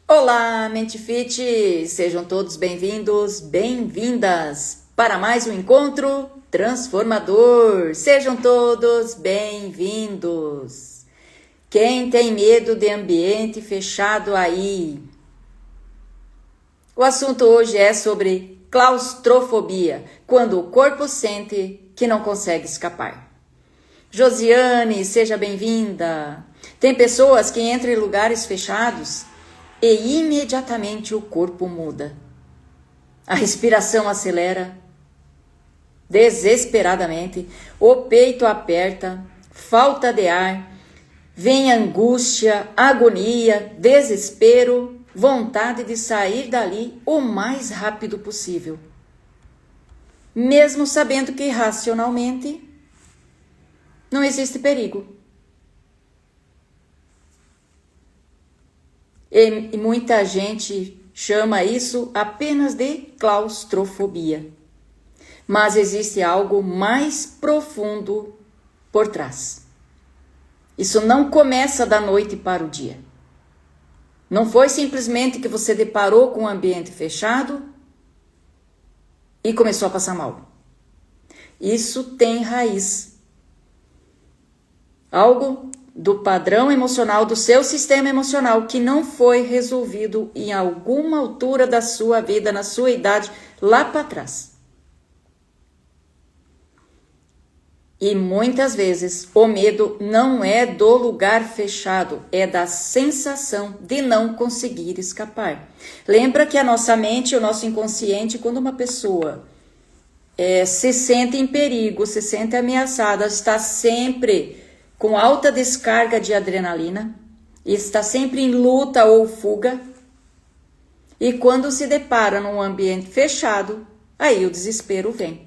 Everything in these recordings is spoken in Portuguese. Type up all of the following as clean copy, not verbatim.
Olá, Mente Fit! Sejam todos bem-vindos, bem-vindas para mais um encontro transformador. Sejam todos bem-vindos. Quem tem medo de ambiente fechado aí? O assunto hoje é sobre claustrofobia, quando o corpo sente que não consegue escapar. Josiane, seja bem-vinda. Tem pessoas que entram em lugares fechados e imediatamente o corpo muda. A respiração acelera desesperadamente, o peito aperta, falta de ar, vem angústia, agonia, desespero, vontade de sair dali o mais rápido possível. Mesmo sabendo que racionalmente não existe perigo. E muita gente chama isso apenas de claustrofobia. Mas existe algo mais profundo por trás. Isso não começa da noite para o dia. Não foi simplesmente que você deparou com um ambiente fechado e começou a passar mal. Isso tem raiz. Algo do padrão emocional, do seu sistema emocional, que não foi resolvido em alguma altura da sua vida, na sua idade, lá para trás. E muitas vezes o medo não é do lugar fechado, é da sensação de não conseguir escapar. Lembra que a nossa mente, o nosso inconsciente, quando uma pessoa se sente em perigo, se sente ameaçada, está sempre com alta descarga de adrenalina, está sempre em luta ou fuga, e quando se depara num ambiente fechado, aí o desespero vem.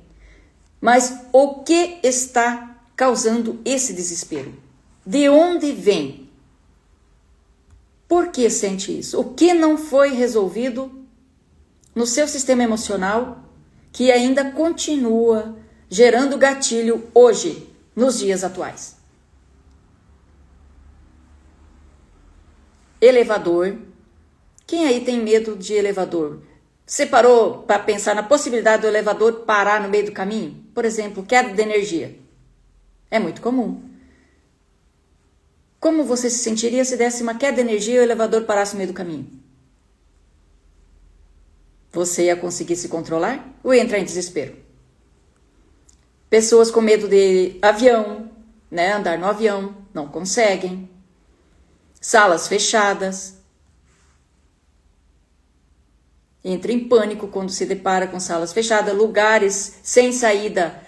Mas o que está causando esse desespero? De onde vem? Por que sente isso? O que não foi resolvido no seu sistema emocional que ainda continua gerando gatilho hoje, nos dias atuais? Elevador. Quem aí tem medo de elevador? Você parou para pensar na possibilidade do elevador parar no meio do caminho? Por exemplo, queda de energia. É muito comum. Como você se sentiria se desse uma queda de energia e o elevador parasse no meio do caminho? Você ia conseguir se controlar ou ia entrar em desespero? Pessoas com medo de avião, andar no avião, não conseguem. Salas fechadas. Entra em pânico quando se depara com salas fechadas, lugares sem saída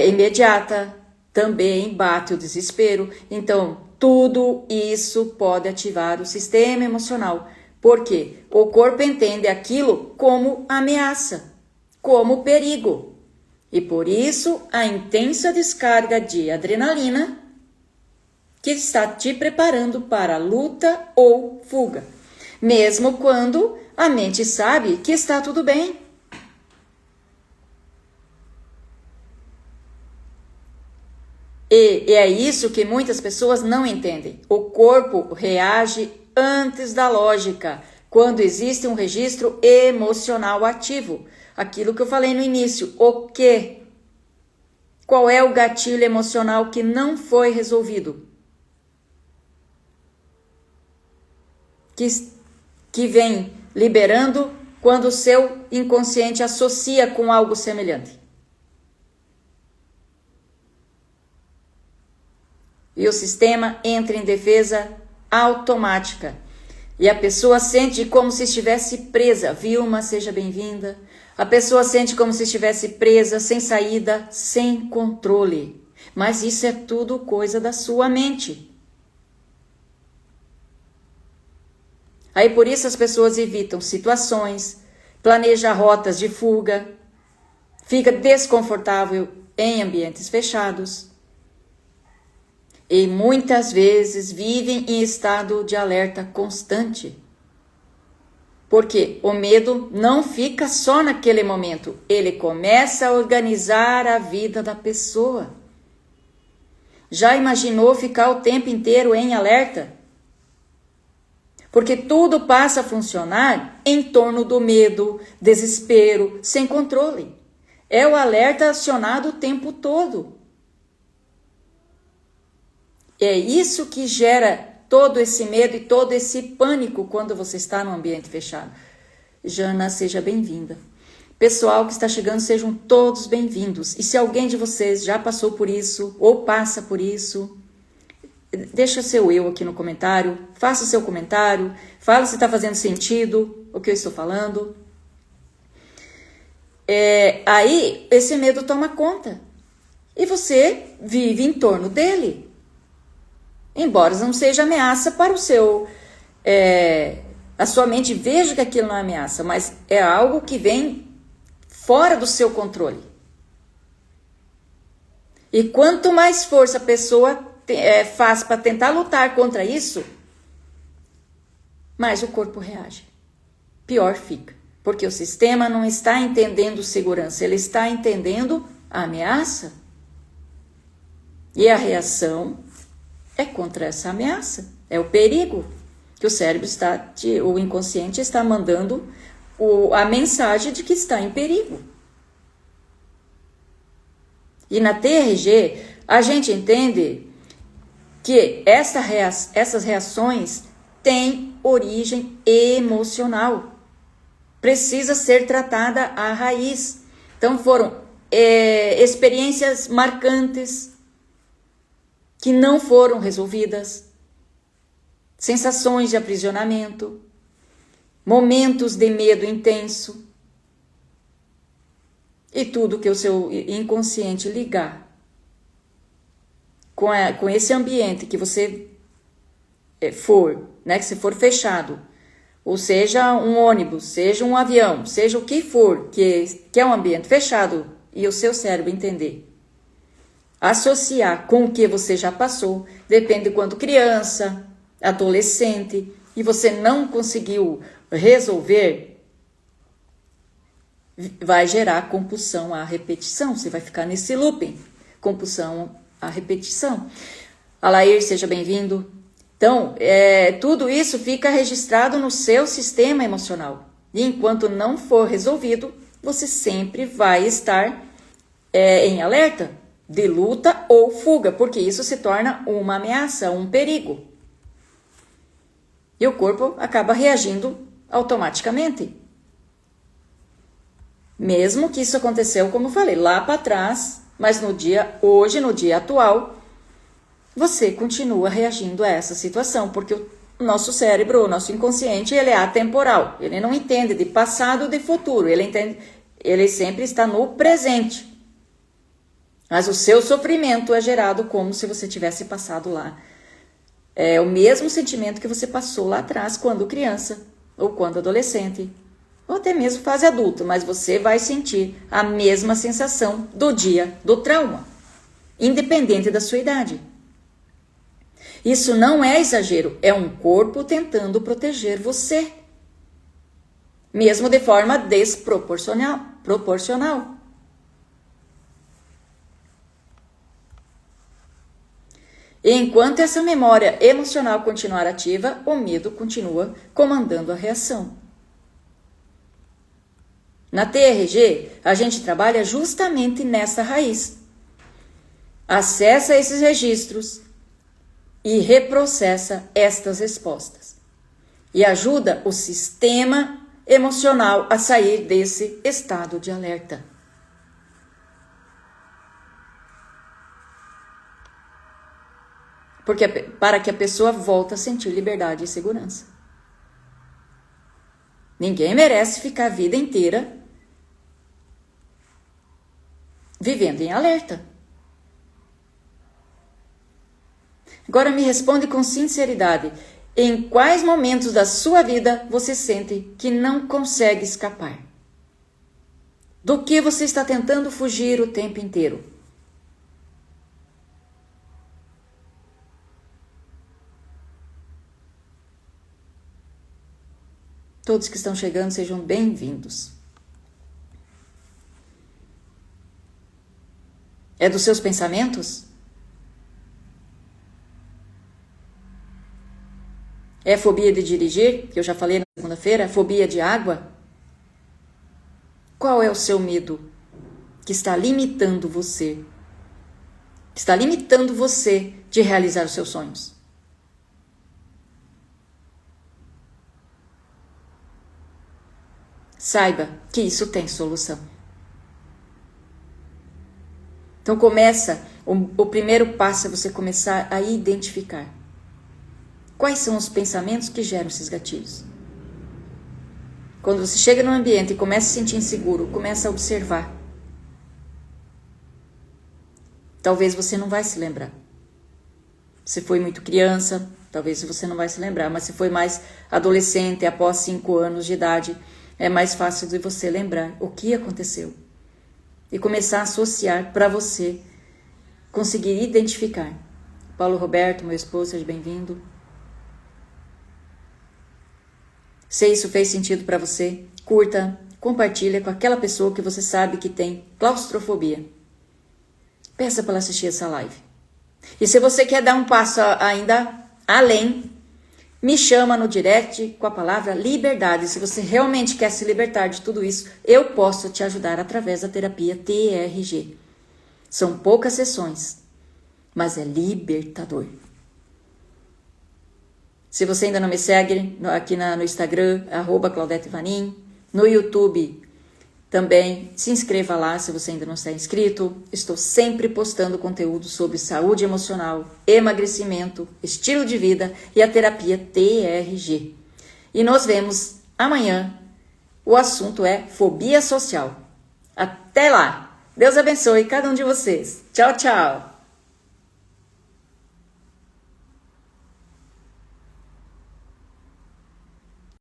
imediata, também bate o desespero. Então, tudo isso pode ativar o sistema emocional, porque o corpo entende aquilo como ameaça, como perigo. E por isso, a intensa descarga de adrenalina que está te preparando para luta ou fuga, mesmo quando a mente sabe que está tudo bem. E é isso que muitas pessoas não entendem. O corpo reage antes da lógica, quando existe um registro emocional ativo. Aquilo que eu falei no início, o quê? Qual é o gatilho emocional que não foi resolvido? Que vem liberando quando o seu inconsciente associa com algo semelhante. E o sistema entra em defesa automática. E a pessoa sente como se estivesse presa. Vilma, seja bem-vinda. A pessoa sente como se estivesse presa, sem saída, sem controle. Mas isso é tudo coisa da sua mente. Aí por isso as pessoas evitam situações, planejam rotas de fuga, fica desconfortável em ambientes fechados e muitas vezes vivem em estado de alerta constante. Porque o medo não fica só naquele momento, ele começa a organizar a vida da pessoa. Já imaginou ficar o tempo inteiro em alerta? Porque tudo passa a funcionar em torno do medo, desespero, sem controle. É o alerta acionado o tempo todo. É isso que gera todo esse medo e todo esse pânico quando você está num ambiente fechado. Jana, seja bem-vinda. Pessoal que está chegando, sejam todos bem-vindos. E se alguém de vocês já passou por isso ou passa por isso, deixa seu eu aqui no comentário, faça o seu comentário, fala se está fazendo sentido o que eu estou falando. Aí esse medo toma conta e você vive em torno dele. Embora não seja ameaça para o seu... a sua mente veja que aquilo não é ameaça, mas é algo que vem fora do seu controle. E quanto mais força a pessoa faz para tentar lutar contra isso, mais o corpo reage. Pior fica. Porque o sistema não está entendendo segurança, ele está entendendo a ameaça. E a reação é contra essa ameaça, é o perigo que o cérebro o inconsciente está mandando a mensagem de que está em perigo. E na TRG, a gente entende que essas reações têm origem emocional. Precisa ser tratada à raiz. Então foram experiências marcantes que não foram resolvidas, sensações de aprisionamento, momentos de medo intenso e tudo que o seu inconsciente ligar com esse ambiente que você for, né, que você for fechado, ou seja um ônibus, seja um avião, seja o que for, que é um ambiente fechado e o seu cérebro entender. Associar com o que você já passou, depende quando criança, adolescente, e você não conseguiu resolver, vai gerar compulsão à repetição. Você vai ficar nesse looping, compulsão à repetição. Alair, seja bem-vindo. Então, tudo isso fica registrado no seu sistema emocional. E enquanto não for resolvido, você sempre vai estar em alerta de luta ou fuga, porque isso se torna uma ameaça, um perigo. E o corpo acaba reagindo automaticamente. Mesmo que isso aconteceu, como eu falei, lá para trás, mas hoje, no dia atual, você continua reagindo a essa situação, porque o nosso cérebro, o nosso inconsciente, ele é atemporal. Ele não entende de passado ou de futuro, ele sempre está no presente. Mas o seu sofrimento é gerado como se você tivesse passado lá. É o mesmo sentimento que você passou lá atrás, quando criança, ou quando adolescente, ou até mesmo fase adulta, mas você vai sentir a mesma sensação do dia do trauma, independente da sua idade. Isso não é exagero, é um corpo tentando proteger você, mesmo de forma proporcional. E enquanto essa memória emocional continuar ativa, o medo continua comandando a reação. Na TRG, a gente trabalha justamente nessa raiz. Acessa esses registros e reprocessa estas respostas. E ajuda o sistema emocional a sair desse estado de alerta. Para que a pessoa volte a sentir liberdade e segurança. Ninguém merece ficar a vida inteira vivendo em alerta. Agora me responde com sinceridade. Em quais momentos da sua vida você sente que não consegue escapar? Do que você está tentando fugir o tempo inteiro? Todos que estão chegando, sejam bem-vindos. É dos seus pensamentos? É fobia de dirigir, que eu já falei na segunda-feira? Fobia de água? Qual é o seu medo que está limitando você? Que está limitando você de realizar os seus sonhos? Saiba que isso tem solução. Então o primeiro passo é você começar a identificar quais são os pensamentos que geram esses gatilhos. Quando você chega num ambiente e começa a se sentir inseguro, começa a observar. Talvez você não vai se lembrar. Se foi muito criança, talvez você não vai se lembrar, mas se foi mais adolescente, após 5 anos de idade, é mais fácil de você lembrar o que aconteceu e começar a associar para você conseguir identificar. Paulo Roberto, meu esposo, seja bem-vindo. Se isso fez sentido para você, curta, compartilha com aquela pessoa que você sabe que tem claustrofobia. Peça para ela assistir essa live. E se você quer dar um passo ainda além, me chama no direct com a palavra liberdade. Se você realmente quer se libertar de tudo isso, eu posso te ajudar através da terapia TRG. São poucas sessões, mas é libertador. Se você ainda não me segue aqui no Instagram, @ClaudetteVanin, no YouTube também, se inscreva lá se você ainda não está inscrito. Estou sempre postando conteúdo sobre saúde emocional, emagrecimento, estilo de vida e a terapia TRG. E nos vemos amanhã. O assunto é fobia social. Até lá! Deus abençoe cada um de vocês. Tchau, tchau!